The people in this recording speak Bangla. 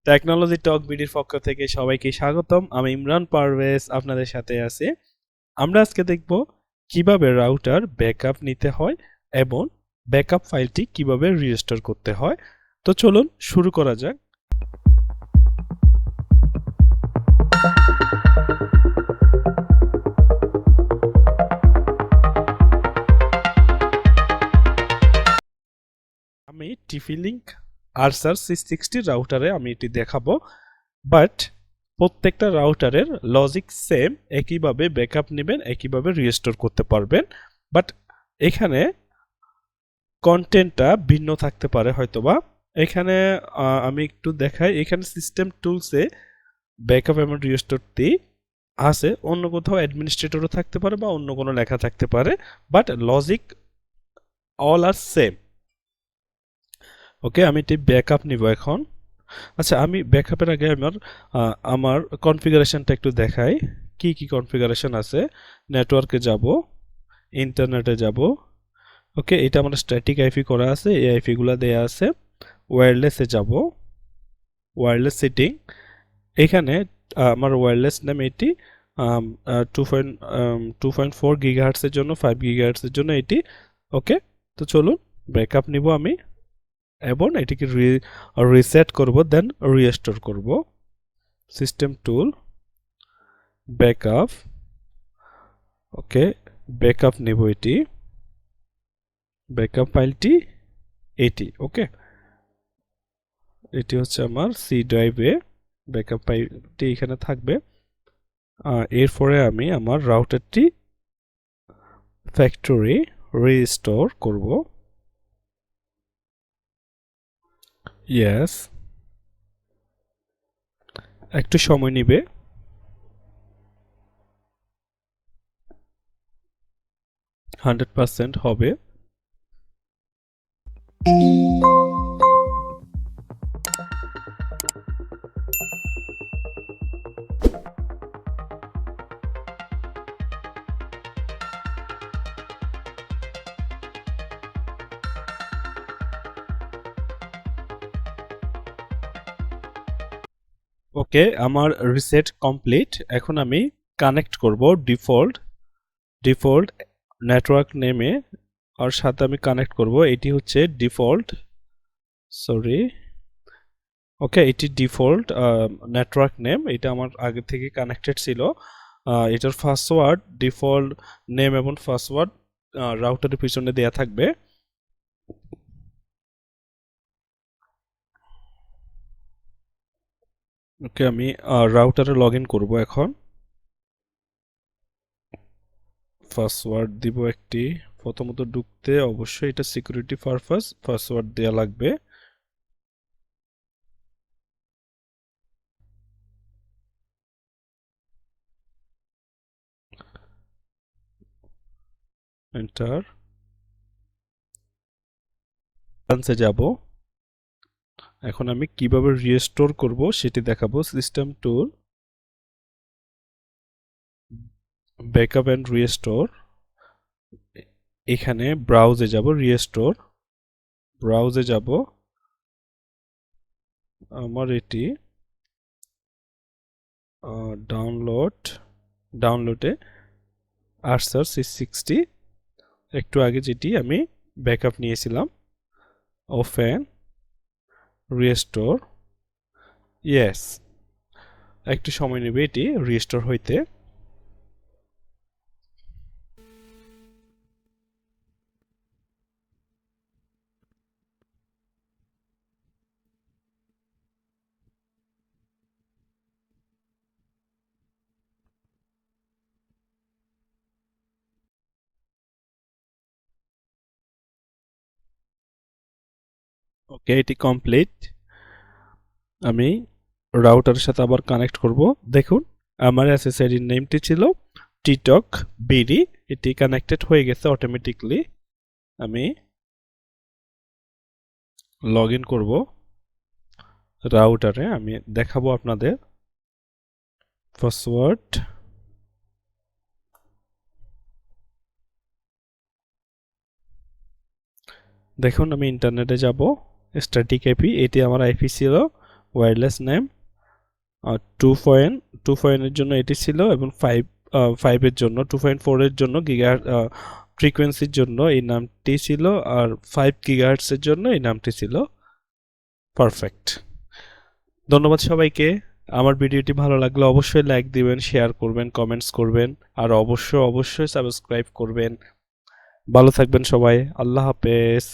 টেকনোলজি টক বিডির পক্ষ থেকে সবাইকে স্বাগতম। আমি ইমরান পারভেজ আপনাদের সাথে আছি। আমরা আজকে দেখব কিভাবে রাউটার ব্যাকআপ নিতে হয় এবং ব্যাকআপ ফাইলটি কিভাবে রিস্টোর করতে হয়। তো চলুন শুরু করা যাক। আমি tplink আরসার 660 রাউটারে আমি এটি দেখাবো, বাট প্রত্যেকটা রাউটারের লজিক সেম, একইভাবে ব্যাকআপ নেবেন, একইভাবে রিস্টোর করতে পারবেন। বাট এখানে কন্টেন্টটা ভিন্ন থাকতে পারে হয়তোবা। এখানে আমি একটু দেখাই, এখানে সিস্টেম টুলসে ব্যাকআপ এবং রিস্টোরটি আছে, অন্য কোথাও অ্যাডমিনিস্ট্রেটরও থাকতে পারে বা অন্য কোনো লেখা থাকতে পারে, but logic all are same. Okay, আমি এটি ব্যাকআপ নিব এখন। আচ্ছা, আমি ব্যাকআপের আগে আমার কনফিগারেশনটা একটু দেখাই, কি কি কনফিগারেশন আছে। নেটওয়ার্কে যাব, ইন্টারনেটে যাব। ওকে, এটা আমার স্ট্যাটিক আইপি করা আছে, এই আইপিগুলো দেয়া আছে। ওয়্যারলেসে যাব, ওয়্যারলেস সেটিং, এখানে আমার ওয়্যারলেস নেম এটি 2.4 গিগাহার্টসের জন্য, 5 গিগাহার্টসের জন্য এটি। ওকে, তো চলুন ব্যাকআপ নিব আমি এবং এটিকে রিসেট করব, দেন রিস্টোর করব। System tool, backup. ওকে, ব্যাকআপ নিব এটি, ব্যাকআপ ফাইলটি এটি। ওকে, এটি হচ্ছে আমার সি ড্রাইভে ব্যাকআপ ফাইলটি এখানে থাকবে। এরপরে আমি আমার রাউটারটি ফ্যাক্টরি রিস্টোর করব। ইয়েস, একটু সময় নিবে। হান্ড্রেড পার্সেন্ট হবে। ওকে, আমার রিসেট কমপ্লিট। এখন আমি কানেক্ট করব ডিফল্ট নেটওয়ার্ক নেমে, আর সাথে আমি কানেক্ট করব, এটি হচ্ছে ডিফল্ট, সরি। ওকে, এটি ডিফল্ট নেটওয়ার্ক নেম, এটা আমার আগে থেকে কানেক্টেড ছিল। এটার পাসওয়ার্ড, ডিফল্ট নেম এবং পাসওয়ার্ড রাউটারের পিছনে দেয়া থাকবে। ওকে, আমি রাউটারে লগ ইন করবো এখন। পাসওয়ার্ড দিব একটি। প্রথমত ঢুকতে অবশ্যই এটা সিকিউরিটি পারপাস পাসওয়ার্ড দেয়া লাগবে। এন্টার, ডান্সে যাব। এখন আমি কিভাবে রিস্টোর করব সেটি দেখাবো। System tool, backup and restore, এখানে ব্রাউজে যাব, রিস্টোর ব্রাউজে যাব। আমার এটি ডাউনলোডে আরসার 660, একটু আগে যেটি আমি ব্যাকআপ নিয়েছিলাম। ওপেন, রিস্টোর, ইয়েস, একটু সময় নেবে এটি রিস্টোর হইতে। ওকে, এটি কমপ্লিট। আমি রাউটারের সাথে আবার কানেক্ট করব। দেখুন, আমার অ্যাক্সেসরির নেমটি ছিল টিটক বিডি, এটি কানেক্টেড হয়ে গেছে অটোমেটিকলি। আমি লগ ইন করবো রাউটারে, আমি দেখাবো আপনাদের পাসওয়ার্ড। দেখুন, আমি ইন্টারনেটে যাব, স্ট্যাটিক আইপি, এটি আমার আইপি ছিল ওয়্যারলেস নেম 2.2 এর জন্য এটি ছিল এবং 5 এর জন্য 2.4 এর জন্য গিগাহার্টজ ফ্রিকোয়েন্সির জন্য এই নামটি ছিল, আর 5 গিগাহার্টজ এর জন্য এই নামটি ছিল পারফেক্ট। ধন্যবাদ সবাইকে। আমার ভিডিওটি ভালো লাগলে অবশ্যই লাইক দিবেন, শেয়ার করবেন, কমেন্টস করবেন, আর অবশ্যই সাবস্ক্রাইব করবেন। ভালো থাকবেন সবাই। আল্লাহ হাফেজ।